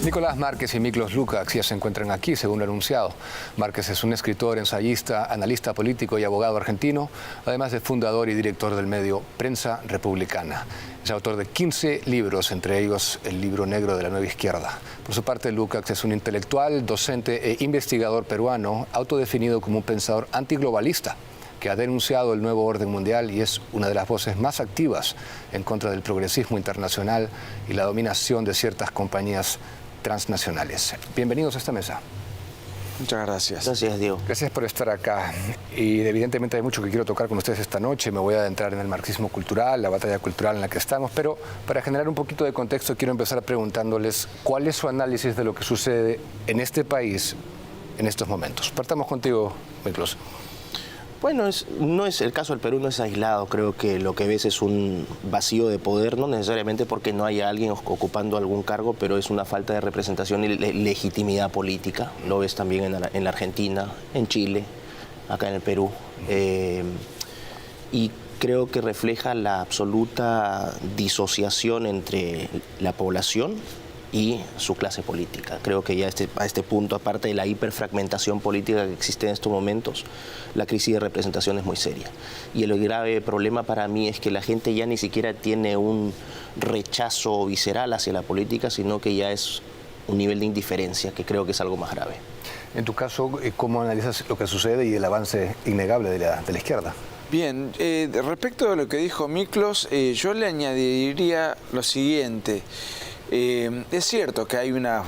Nicolás Márquez y Miklos Lukács ya se encuentran aquí, según lo anunciado. Márquez es un escritor, ensayista, analista político y abogado argentino, además de fundador y director del medio Prensa Republicana. Es autor de 15 libros, entre ellos El Libro Negro de la Nueva Izquierda. Por su parte, Lukács es un intelectual, docente e investigador peruano, autodefinido como un pensador antiglobalista, que ha denunciado el nuevo orden mundial y es una de las voces más activas en contra del progresismo internacional y la dominación de ciertas compañías transnacionales. Bienvenidos a esta mesa. Muchas gracias. Gracias, Diego. Gracias por estar acá. Y evidentemente hay mucho que quiero tocar con ustedes esta noche. Me voy a adentrar en el marxismo cultural, la batalla cultural en la que estamos, pero para generar un poquito de contexto quiero empezar preguntándoles cuál es su análisis de lo que sucede en este país en estos momentos. Partamos contigo, Miklos. Bueno, no es el caso del Perú, no es aislado. Creo que lo que ves es un vacío de poder, no necesariamente porque no haya alguien ocupando algún cargo, pero es una falta de representación y legitimidad política. Lo ves también en la Argentina, en Chile, acá en el Perú. Y creo que refleja la absoluta disociación entre la población y su clase política. Creo que ya a este punto, aparte de la hiperfragmentación política que existe en estos momentos, la crisis de representación es muy seria. Y el grave problema para mí es que la gente ya ni siquiera tiene un rechazo visceral hacia la política, sino que ya es un nivel de indiferencia, que creo que es algo más grave. En tu caso, ¿cómo analizas lo que sucede y el avance innegable de la izquierda? Bien, respecto a lo que dijo Miklos, yo le añadiría lo siguiente. Es cierto que hay una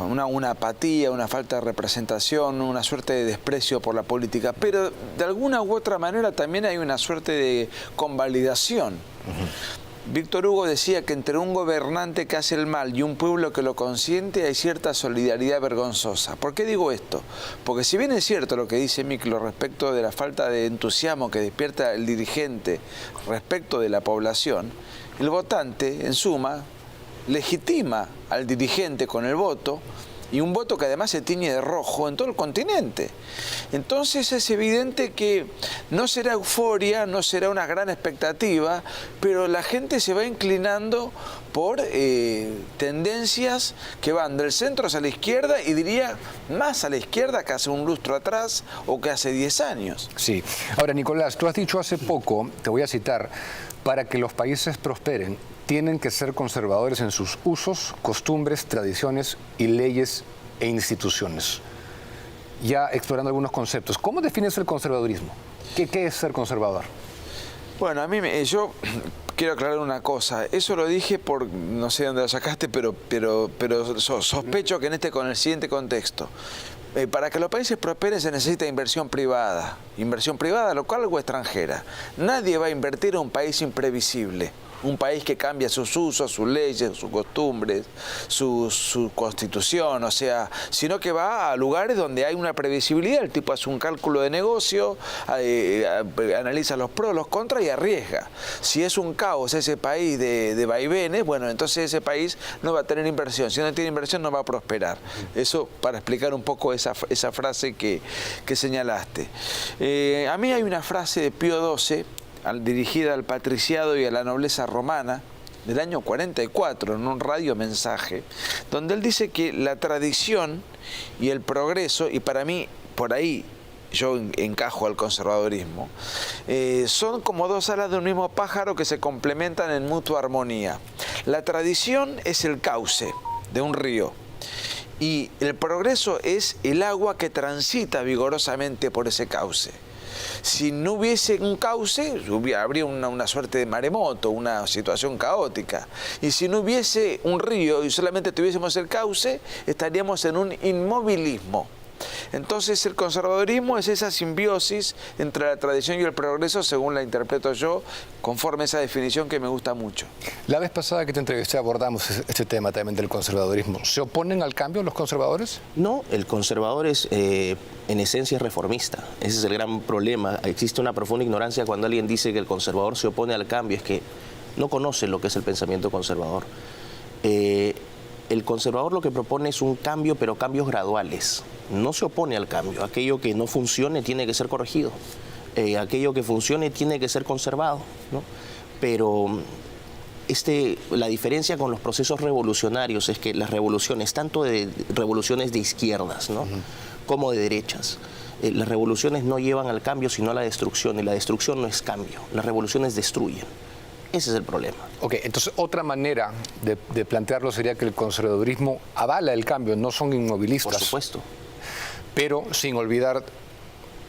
apatía, una falta de representación, una suerte de desprecio por la política, pero de alguna u otra manera también hay una suerte de convalidación. Víctor Hugo decía que entre un gobernante que hace el mal y un pueblo que lo consiente hay cierta solidaridad vergonzosa. ¿Por qué digo esto? Porque si bien es cierto lo que dice Miklos respecto de la falta de entusiasmo que despierta el dirigente respecto de la población, el votante, en suma, legitima al dirigente con el voto, y un voto que además se tiñe de rojo en todo el continente. Entonces es evidente que no será euforia, no será una gran expectativa, pero la gente se va inclinando por tendencias que van del centro hacia la izquierda, y diría más a la izquierda que hace un lustro atrás o que hace 10 años. Sí. Ahora, Nicolás, tú has dicho hace poco, te voy a citar, para que los países prosperen, tienen que ser conservadores en sus usos, costumbres, tradiciones y leyes e instituciones. Ya explorando algunos conceptos, ¿cómo defines el conservadurismo? ¿Qué es ser conservador? Bueno, yo quiero aclarar una cosa. Eso lo dije por, no sé dónde lo sacaste, pero sospecho que con el siguiente contexto. Para que los países prosperen se necesita inversión privada local o extranjera. Nadie va a invertir en un país imprevisible. Un país que cambia sus usos, sus leyes, sus costumbres, su constitución, o sea, sino que va a lugares donde hay una previsibilidad. El tipo hace un cálculo de negocio, analiza los pros, los contras y arriesga. Si es un caos ese país de vaivenes, bueno, entonces ese país no va a tener inversión. Si no tiene inversión no va a prosperar. Eso para explicar un poco esa frase que señalaste. A mí hay una frase de Pío XII, dirigida al patriciado y a la nobleza romana, del año 44, en un radiomensaje, donde él dice que la tradición y el progreso, y para mí, por ahí yo encajo al conservadurismo, son como dos alas de un mismo pájaro que se complementan en mutua armonía. La tradición es el cauce de un río, y el progreso es el agua que transita vigorosamente por ese cauce. Si no hubiese un cauce, habría una suerte de maremoto, una situación caótica. Y si no hubiese un río y solamente tuviésemos el cauce, estaríamos en un inmovilismo. Entonces el conservadurismo es esa simbiosis entre la tradición y el progreso, según la interpreto yo, conforme a esa definición que me gusta mucho. La vez pasada que te entrevisté abordamos este tema también del conservadurismo. ¿Se oponen al cambio los conservadores? No, el conservador es en esencia reformista. Ese es el gran problema. Existe una profunda ignorancia cuando alguien dice que el conservador se opone al cambio. Es que no conoce lo que es el pensamiento conservador. El conservador lo que propone es un cambio, pero cambios graduales. No se opone al cambio. Aquello que no funcione tiene que ser corregido. Aquello que funcione tiene que ser conservado, ¿no? Pero la diferencia con los procesos revolucionarios es que las revoluciones, tanto de revoluciones de izquierdas, ¿no? como de derechas, las revoluciones no llevan al cambio sino a la destrucción, y la destrucción no es cambio, las revoluciones destruyen. Ese es el problema. Ok, entonces otra manera de plantearlo sería que el conservadurismo avala el cambio, no son inmovilistas. Por supuesto. Pero sin olvidar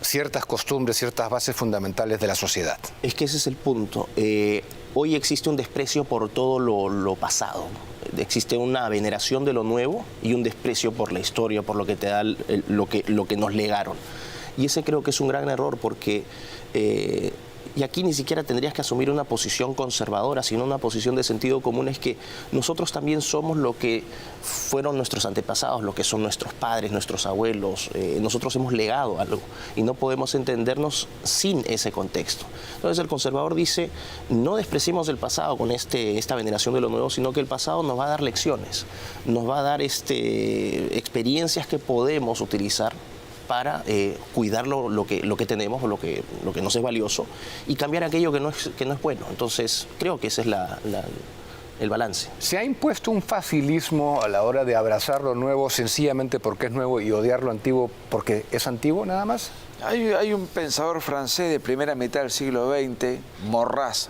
ciertas costumbres, ciertas bases fundamentales de la sociedad. Es que ese es el punto. Hoy existe un desprecio por todo lo pasado. Existe una veneración de lo nuevo y un desprecio por la historia, por lo que te da lo que nos legaron. Y ese creo que es un gran error, porque y aquí ni siquiera tendrías que asumir una posición conservadora, sino una posición de sentido común. Es que nosotros también somos lo que fueron nuestros antepasados, lo que son nuestros padres, nuestros abuelos. Nosotros hemos legado algo y no podemos entendernos sin ese contexto. Entonces el conservador dice, no despreciemos el pasado con esta veneración de lo nuevo, sino que el pasado nos va a dar lecciones, nos va a dar experiencias que podemos utilizar para cuidar lo que tenemos, o lo que nos es valioso, y cambiar aquello que no es bueno. Entonces, creo que ese es el balance. ¿Se ha impuesto un facilismo a la hora de abrazar lo nuevo sencillamente porque es nuevo y odiar lo antiguo porque es antiguo nada más? Hay un pensador francés de primera mitad del siglo XX, Maurras.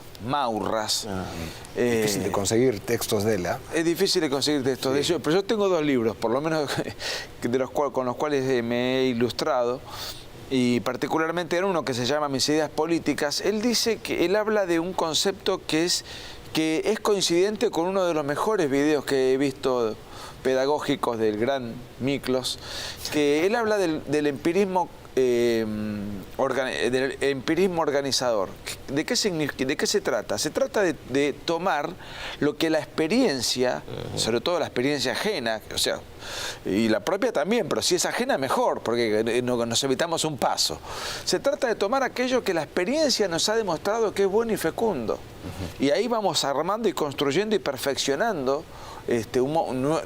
Difícil de conseguir textos de él, ¿eh? Es difícil de conseguir textos de ellos, pero yo tengo 2 libros, por lo menos con los cuales me he ilustrado, y particularmente en uno que se llama Mis ideas políticas. Él habla de un concepto que es coincidente con uno de los mejores videos que he visto pedagógicos del gran Miklos, que él habla del empirismo organizador. ¿De qué se trata? Se trata de tomar lo que la experiencia, sobre todo la experiencia ajena, o sea, y la propia también, pero si es ajena mejor, porque nos evitamos un paso. Se trata de tomar aquello que la experiencia nos ha demostrado que es bueno y fecundo. Y ahí vamos armando y construyendo y perfeccionando.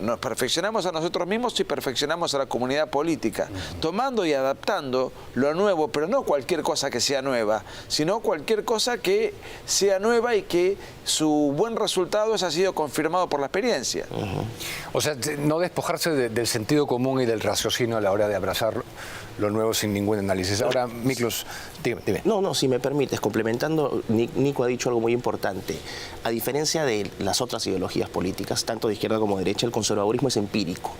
Nos perfeccionamos a nosotros mismos y perfeccionamos a la comunidad política, tomando y adaptando lo nuevo, pero no cualquier cosa que sea nueva, sino cualquier cosa que sea nueva y que su buen resultado haya sido confirmado por la experiencia. O sea, no despojarse del sentido común y del raciocinio a la hora de abrazar lo nuevo sin ningún análisis. Ahora, Miklos, dime. No, si me permites, complementando, Nico ha dicho algo muy importante. A diferencia de las otras ideologías políticas, tanto de izquierda como de derecha, el conservadurismo es empírico,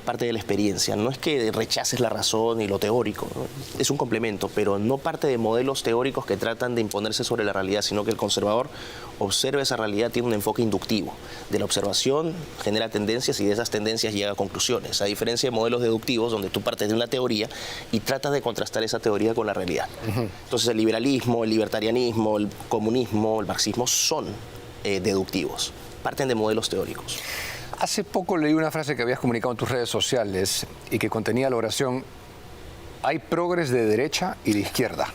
parte de la experiencia. No es que rechaces la razón y lo teórico, ¿no? Es un complemento, pero no parte de modelos teóricos que tratan de imponerse sobre la realidad, sino que el conservador observa esa realidad, tiene un enfoque inductivo. De la observación genera tendencias y de esas tendencias llega a conclusiones, a diferencia de modelos deductivos donde tú partes de una teoría y tratas de contrastar esa teoría con la realidad. Entonces el liberalismo, el libertarianismo, el comunismo, el marxismo son deductivos, parten de modelos teóricos. Hace poco leí una frase que habías comunicado en tus redes sociales y que contenía la oración: hay progres de derecha y de izquierda.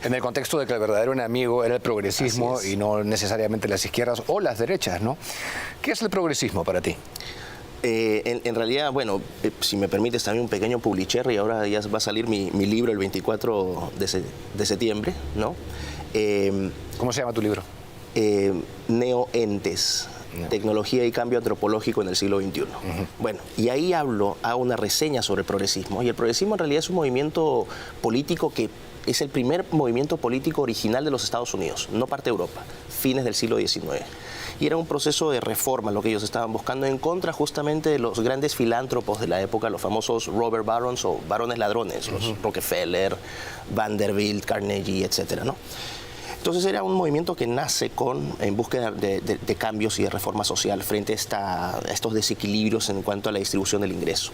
En el contexto de que el verdadero enemigo era el progresismo y no necesariamente las izquierdas o las derechas, ¿no? ¿Qué es el progresismo para ti? En realidad, bueno, si me permites también un pequeño publicherry, ahora ya va a salir mi libro el 24 de septiembre, ¿no? ¿Cómo se llama tu libro? Neoentes. Tecnología y cambio antropológico en el siglo XXI. Bueno, y ahí hago una reseña sobre el progresismo. Y el progresismo en realidad es un movimiento político que es el primer movimiento político original de los Estados Unidos, no parte de Europa, fines del siglo XIX. Y era un proceso de reforma lo que ellos estaban buscando, en contra justamente de los grandes filántropos de la época, los famosos robber barons o barones ladrones, los Rockefeller, Vanderbilt, Carnegie, etcétera, ¿no? Entonces era un movimiento que nace en búsqueda de cambios y de reforma social frente a estos desequilibrios en cuanto a la distribución del ingreso.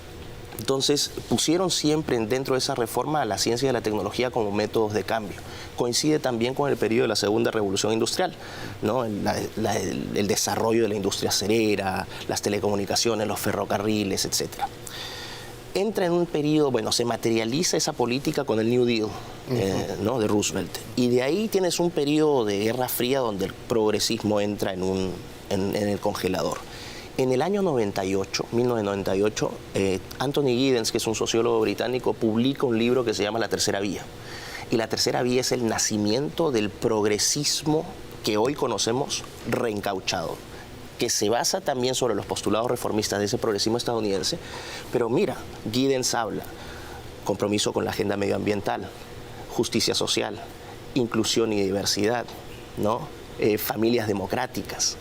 Entonces pusieron siempre dentro de esa reforma a la ciencia y a la tecnología como métodos de cambio. Coincide también con el periodo de la Segunda Revolución Industrial, ¿no? El desarrollo de la industria acerera, las telecomunicaciones, los ferrocarriles, etcétera. Entra en un periodo, bueno, se materializa esa política con el New Deal, ¿no? de Roosevelt. Y de ahí tienes un periodo de Guerra Fría donde el progresismo entra en el congelador. En el año 1998, Anthony Giddens, que es un sociólogo británico, publica un libro que se llama La Tercera Vía. Y la tercera vía es el nacimiento del progresismo que hoy conocemos reencauchado, que se basa también sobre los postulados reformistas de ese progresismo estadounidense. Pero mira, Giddens habla, compromiso con la agenda medioambiental, justicia social, inclusión y diversidad, ¿no? Familias democráticas.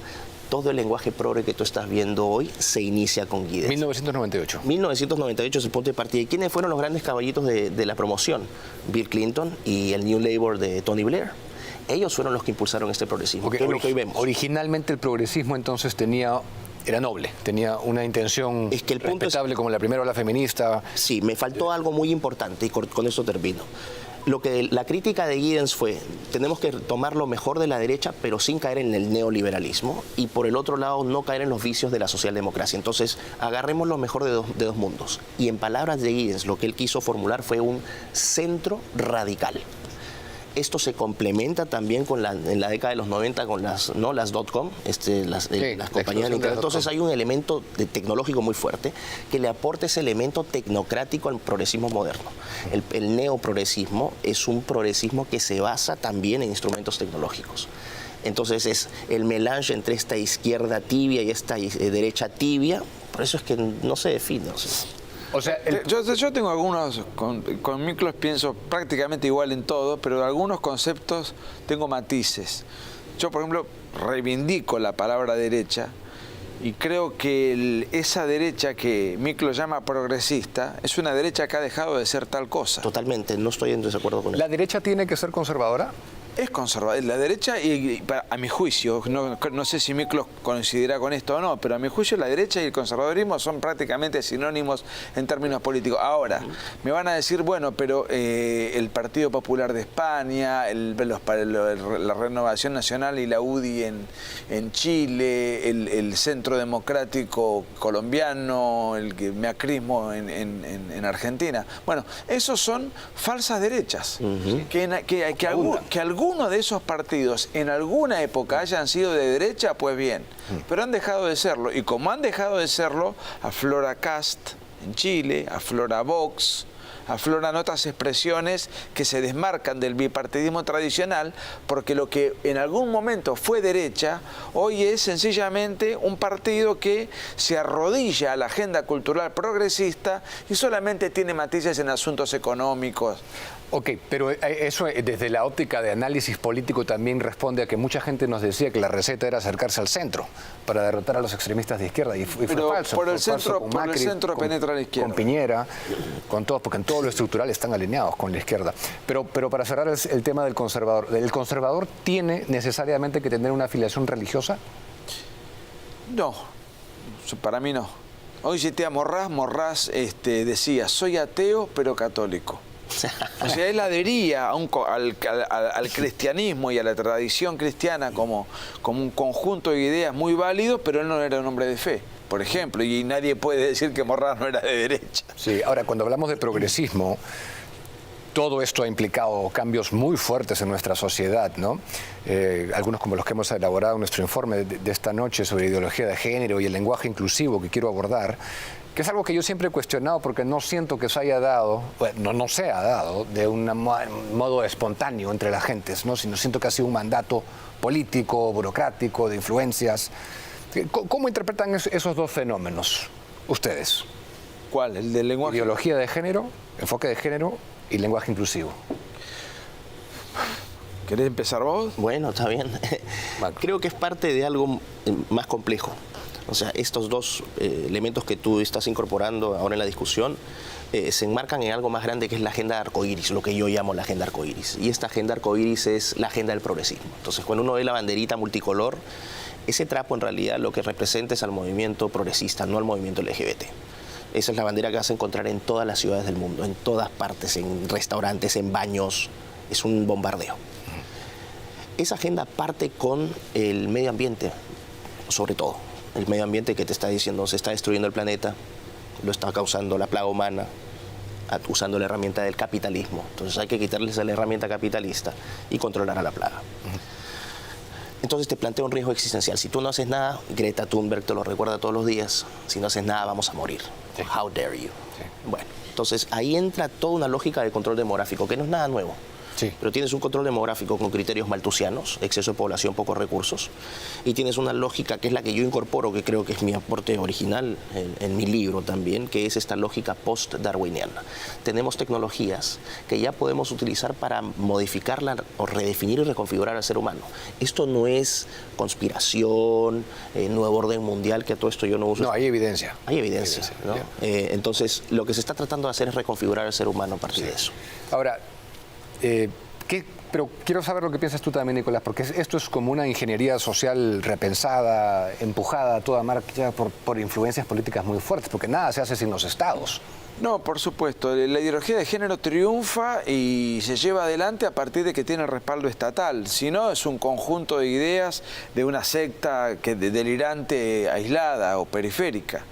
Todo el lenguaje progre que tú estás viendo hoy se inicia con Giddens. 1998. 1998 es el punto de partida. ¿Y quiénes fueron los grandes caballitos de la promoción? Bill Clinton y el New Labour de Tony Blair. Ellos fueron los que impulsaron este progresismo, que es lo que hoy vemos. Originalmente el progresismo entonces era noble, tenía una intención respetable como la primera ola feminista. Sí, me faltó algo muy importante y con eso termino. La crítica de Giddens fue, tenemos que tomar lo mejor de la derecha, pero sin caer en el neoliberalismo, y por el otro lado no caer en los vicios de la socialdemocracia. Entonces, agarremos lo mejor de dos mundos. Y en palabras de Giddens, lo que él quiso formular fue un centro radical. Esto se complementa también en la década de los 90 con las .com, las compañías de internet. Entonces hay un elemento tecnológico muy fuerte que le aporta ese elemento tecnocrático al progresismo moderno. El neoprogresismo es un progresismo que se basa también en instrumentos tecnológicos. Entonces es el melange entre esta izquierda tibia y esta derecha tibia, por eso es que no se define. O sea, yo tengo algunos, con Miklos pienso prácticamente igual en todo, pero algunos conceptos tengo matices. Yo, por ejemplo, reivindico la palabra derecha y creo que esa derecha que Miklos llama progresista es una derecha que ha dejado de ser tal cosa. Totalmente, no estoy en desacuerdo con eso. ¿La derecha tiene que ser conservadora? Es conservadora. La derecha, y a mi juicio, no sé si Miklos coincidirá con esto o no, pero a mi juicio la derecha y el conservadurismo son prácticamente sinónimos en términos políticos. Ahora, me van a decir, bueno, pero el Partido Popular de España, la Renovación Nacional y la UDI en Chile, el Centro Democrático colombiano, el macrismo en Argentina. Bueno, esos son falsas derechas, que algunos de esos partidos en alguna época hayan sido de derecha, pues bien, pero han dejado de serlo, y como han dejado de serlo, aflora Cast en Chile, aflora Vox, afloran otras expresiones que se desmarcan del bipartidismo tradicional, porque lo que en algún momento fue derecha, hoy es sencillamente un partido que se arrodilla a la agenda cultural progresista y solamente tiene matices en asuntos económicos. Ok, pero eso desde la óptica de análisis político también responde a que mucha gente nos decía que la receta era acercarse al centro para derrotar a los extremistas de izquierda, y fue falso. Por el centro penetra la izquierda. Con Piñera, con todos, porque en todo lo estructural están alineados con la izquierda. Pero para cerrar el tema del conservador, ¿el conservador tiene necesariamente que tener una afiliación religiosa? No, para mí no. Hoy cité a Morraz decía, soy ateo pero católico. O sea, él adhería al cristianismo y a la tradición cristiana como un conjunto de ideas muy válido, pero él no era un hombre de fe, por ejemplo, y nadie puede decir que Morraz no era de derecha. Sí, ahora, cuando hablamos de progresismo, todo esto ha implicado cambios muy fuertes en nuestra sociedad, ¿no? Algunos como los que hemos elaborado en nuestro informe de esta noche sobre ideología de género y el lenguaje inclusivo que quiero abordar, que es algo que yo siempre he cuestionado porque no siento que se haya dado, bueno, no se ha dado de un modo espontáneo entre las gentes, ¿no? Sino siento que ha sido un mandato político, burocrático, de influencias. ¿Cómo interpretan esos dos fenómenos ustedes? ¿Cuál? ¿El del lenguaje? Ideología de género, enfoque de género y lenguaje inclusivo. ¿Querés empezar vos? Bueno, está bien. Creo que es parte de algo más complejo. O sea, estos dos elementos que tú estás incorporando ahora en la discusión se enmarcan en algo más grande que es la agenda arcoíris, lo que yo llamo la agenda arcoíris. Y esta agenda arcoíris es la agenda del progresismo. Entonces, cuando uno ve la banderita multicolor, ese trapo en realidad lo que representa es al movimiento progresista, no al movimiento LGBT. Esa es la bandera que vas a encontrar en todas las ciudades del mundo, en todas partes, en restaurantes, en baños. Es un bombardeo. Esa agenda parte con el medio ambiente, sobre todo. El medio ambiente que te está diciendo se está destruyendo el planeta, lo está causando la plaga humana, usando la herramienta del capitalismo. Entonces hay que quitarles la herramienta capitalista y controlar a la plaga. Entonces te plantea un riesgo existencial. Si tú no haces nada, Greta Thunberg te lo recuerda todos los días, si no haces nada vamos a morir. Sí. How dare you. Sí. Bueno, entonces ahí entra toda una lógica de control demográfico, que no es nada nuevo. Sí. Pero tienes un control demográfico con criterios malthusianos, exceso de población, pocos recursos, y tienes una lógica que es la que yo incorporo, que creo que es mi aporte original en mi libro también, que es esta lógica post-darwiniana. Tenemos tecnologías que ya podemos utilizar para modificarla o redefinir y reconfigurar al ser humano. Esto no es conspiración, nuevo orden mundial, que a todo esto yo no uso. No, hay evidencia. Hay evidencia, ¿no? Entonces, lo que se está tratando de hacer es reconfigurar al ser humano a partir de eso. Ahora, pero quiero saber lo que piensas tú también, Nicolás, porque esto es como una ingeniería social repensada, empujada a toda marcha por influencias políticas muy fuertes, porque nada se hace sin los estados. No, por supuesto. La ideología de género triunfa y se lleva adelante a partir de que tiene respaldo estatal. Si no, es un conjunto de ideas de una secta delirante, aislada o periférica.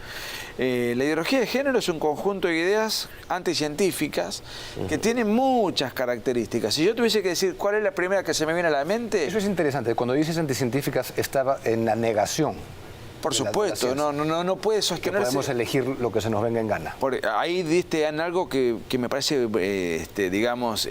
La ideología de género es un conjunto de ideas anticientíficas que tienen muchas características. Si yo tuviese que decir cuál es la primera que se me viene a la mente... Eso es interesante. Cuando dices anticientíficas, estaba en la negación. Por supuesto, no puede sostenerse. Que podemos elegir lo que se nos venga en gana. Ahí diste en algo que me parece, digamos,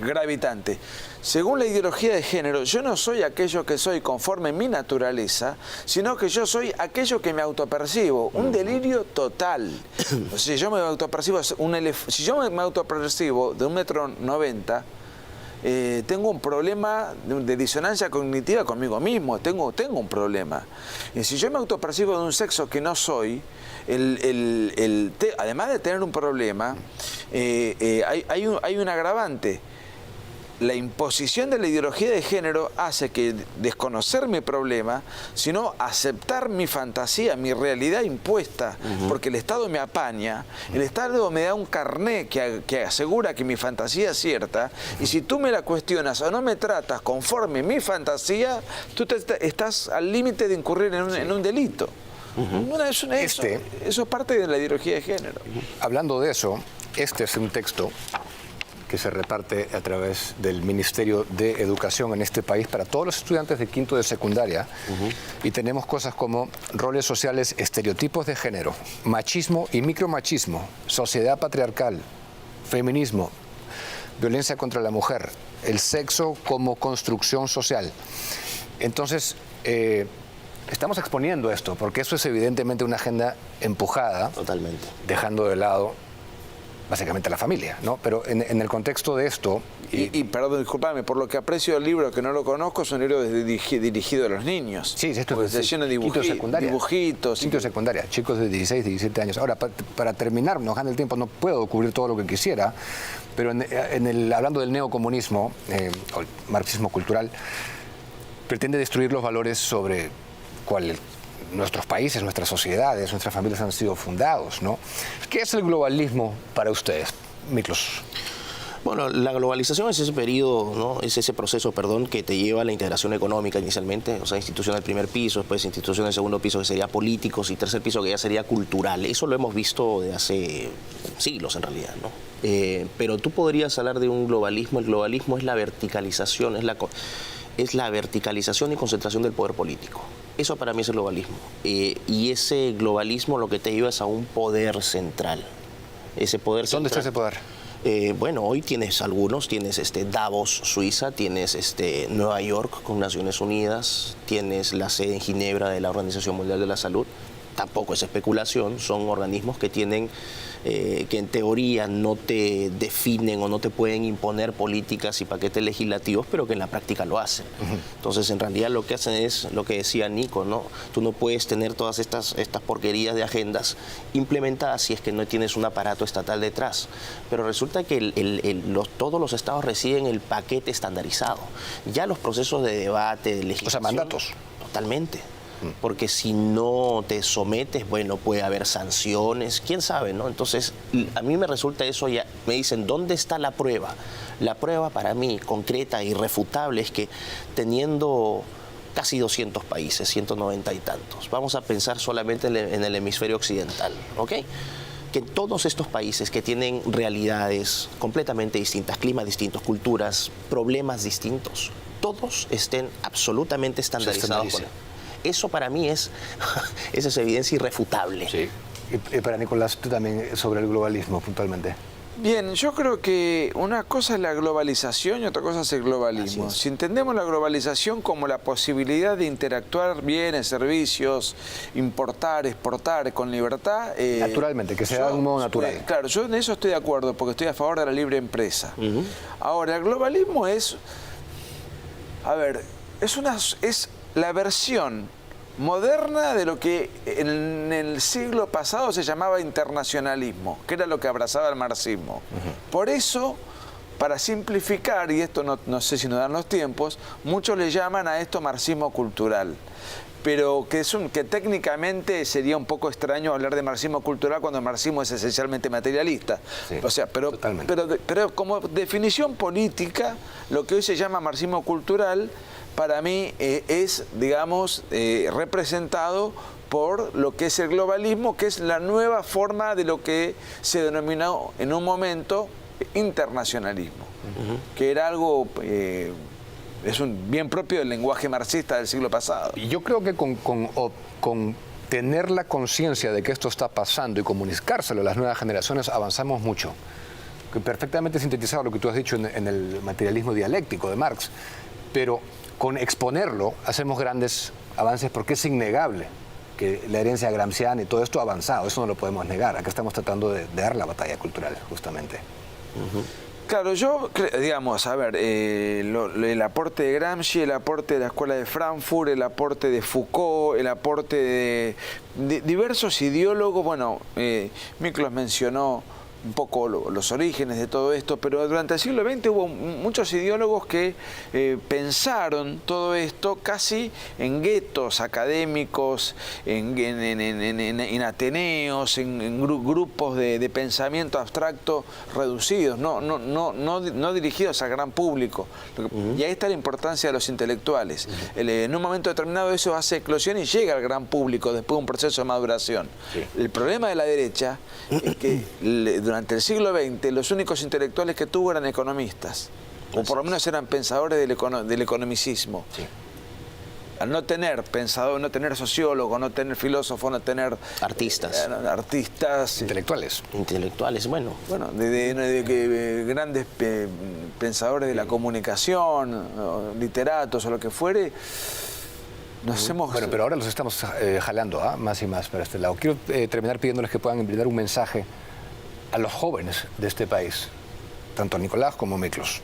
gravitante. Según la ideología de género, yo no soy aquello que soy conforme mi naturaleza, sino que yo soy aquello que me autopercibo. Un delirio total. O sea, si yo me autopercibo de 1,90 m, tengo un problema de disonancia cognitiva conmigo mismo, tengo un problema. Y si yo me autopercibo de un sexo que no soy, además de tener un problema, hay un agravante. La imposición de la ideología de género hace que desconocer mi problema, sino aceptar mi fantasía, mi realidad impuesta, porque el Estado me apaña, el Estado me da un carné que asegura que mi fantasía es cierta, y si tú me la cuestionas o no me tratas conforme mi fantasía, tú estás al límite de incurrir en un delito. Eso es parte de la ideología de género. Hablando de eso, este es un texto que se reparte a través del Ministerio de Educación en este país para todos los estudiantes de quinto de secundaria. Y tenemos cosas como roles sociales, estereotipos de género, machismo y micromachismo, sociedad patriarcal, feminismo, violencia contra la mujer, el sexo como construcción social. Entonces, estamos exponiendo esto, porque eso es evidentemente una agenda empujada, totalmente, dejando de lado básicamente a la familia, ¿no? Pero en el contexto de esto... Y perdón, discúlpame, por lo que aprecio del libro, que no lo conozco, es un libro dirigido a los niños. Sí, esto es lleno de dibujitos. Quinto de secundaria, chicos de 16, 17 años. Ahora, para terminar, nos gana el tiempo, no puedo cubrir todo lo que quisiera, pero hablando del neocomunismo, o el marxismo cultural, pretende destruir los valores sobre cuál nuestros países, nuestras sociedades, nuestras familias han sido fundados, ¿no? ¿Qué es el globalismo para ustedes, Miklos? Bueno, la globalización es ese periodo, ¿no? Es ese proceso, que te lleva a la integración económica inicialmente, o sea, institución del primer piso, después institución del segundo piso que sería políticos y tercer piso que ya sería cultural. Eso lo hemos visto de hace siglos en realidad, ¿no? Pero tú podrías hablar de un globalismo. El globalismo es la verticalización, es la verticalización y concentración del poder político. Eso para mí es el globalismo. Y ese globalismo lo que te lleva es a un poder central. Ese poder ¿Dónde está ese poder? Bueno, hoy tienes algunos, tienes Davos, Suiza, tienes Nueva York con Naciones Unidas, tienes la sede en Ginebra de la Organización Mundial de la Salud. Tampoco es especulación, son organismos que tienen, que en teoría no te definen o no te pueden imponer políticas y paquetes legislativos, pero que en la práctica lo hacen. Entonces, en realidad lo que hacen es lo que decía Nico, ¿no? Tú no puedes tener todas estas porquerías de agendas implementadas si es que no tienes un aparato estatal detrás. Pero resulta que todos los estados reciben el paquete estandarizado. Ya los procesos de debate, de legislación... O sea, mandatos. Totalmente. Porque si no te sometes, bueno, puede haber sanciones, quién sabe, ¿no? Entonces, a mí me resulta eso ya, me dicen, ¿dónde está la prueba? La prueba para mí, concreta e irrefutable, es que teniendo casi 200 países, 190 y tantos, vamos a pensar solamente en el hemisferio occidental, ¿ok? Que todos estos países que tienen realidades completamente distintas, climas distintos, culturas, problemas distintos, todos estén absolutamente estandarizados con él. Eso para mí esa es evidencia irrefutable. Sí. Y para Nicolás, tú también sobre el globalismo puntualmente. Bien, yo creo que una cosa es la globalización y otra cosa es el globalismo. Si entendemos la globalización como la posibilidad de interactuar bienes, servicios, importar, exportar con libertad... naturalmente, que sea de un modo natural. Claro, yo en eso estoy de acuerdo porque estoy a favor de la libre empresa. Ahora, el globalismo es... A ver, es la versión moderna de lo que en el siglo pasado se llamaba internacionalismo, que era lo que abrazaba el marxismo. Por eso, para simplificar, y esto no sé si nos dan los tiempos, muchos le llaman a esto marxismo cultural. Pero que técnicamente sería un poco extraño hablar de marxismo cultural cuando el marxismo es esencialmente materialista. Sí, o sea, pero como definición política, lo que hoy se llama marxismo cultural, para mí es, digamos, representado por lo que es el globalismo, que es la nueva forma de lo que se denominó en un momento internacionalismo, que era algo... es un bien propio del lenguaje marxista del siglo pasado. Y yo creo que con tener la conciencia de que esto está pasando y comunicárselo a las nuevas generaciones, avanzamos mucho. Que perfectamente sintetizado lo que tú has dicho en el materialismo dialéctico de Marx, pero con exponerlo hacemos grandes avances porque es innegable que la herencia gramsciana y todo esto ha avanzado, eso no lo podemos negar. Acá estamos tratando de dar la batalla cultural, justamente. Claro, yo, digamos, a ver, el aporte de Gramsci, el aporte de la Escuela de Frankfurt, el aporte de Foucault, el aporte de diversos ideólogos, bueno, Miklos mencionó un poco los orígenes de todo esto, pero durante el siglo XX hubo muchos ideólogos que pensaron todo esto casi en guetos académicos, en ateneos, en grupos de pensamiento abstracto reducidos, no dirigidos al gran público. Y ahí está la importancia de los intelectuales. En un momento determinado eso hace eclosión y llega al gran público después de un proceso de maduración. El problema de la derecha es que durante el siglo XX los únicos intelectuales que tuvo eran economistas, o por lo menos eran pensadores del economicismo. Al no tener pensador, no tener sociólogo, no tener filósofo, no tener artistas, intelectuales, bueno, grandes pensadores de la comunicación, literatos o lo que fuere. Bueno, pero ahora los estamos jalando más y más para este lado. Quiero terminar pidiéndoles que puedan brindar un mensaje a los jóvenes de este país, tanto a Nicolás como a Miklos.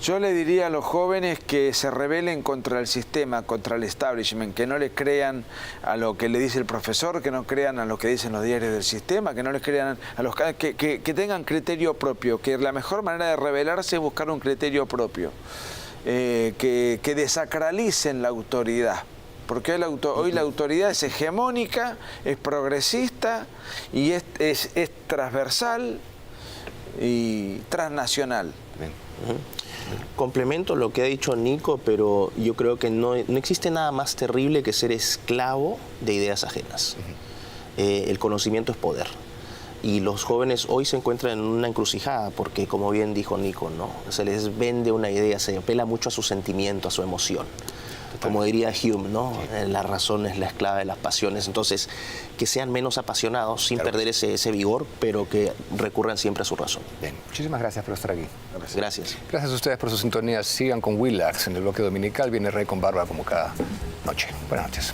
Yo le diría a los jóvenes que se rebelen contra el sistema, contra el establishment, que no le crean a lo que le dice el profesor, que no crean a lo que dicen los diarios del sistema, que no les crean a los que tengan criterio propio, que la mejor manera de rebelarse es buscar un criterio propio. Que desacralicen la autoridad, porque hoy la autoridad es hegemónica, es progresista y es transversal y transnacional. Bien. Complemento lo que ha dicho Nico, pero yo creo que no existe nada más terrible que ser esclavo de ideas ajenas. El conocimiento es poder. Y los jóvenes hoy se encuentran en una encrucijada porque, como bien dijo Nico, ¿no? Se les vende una idea, se apela mucho a su sentimiento, a su emoción. Como diría Hume, ¿no? La razón es la esclava de las pasiones. Entonces, que sean menos apasionados sin perder ese vigor, pero que recurran siempre a su razón. Bien, muchísimas gracias por estar aquí. Gracias. Gracias a ustedes por su sintonía. Sigan con Willax en el bloque dominical. Viene Rey con Barba como cada noche. Buenas noches.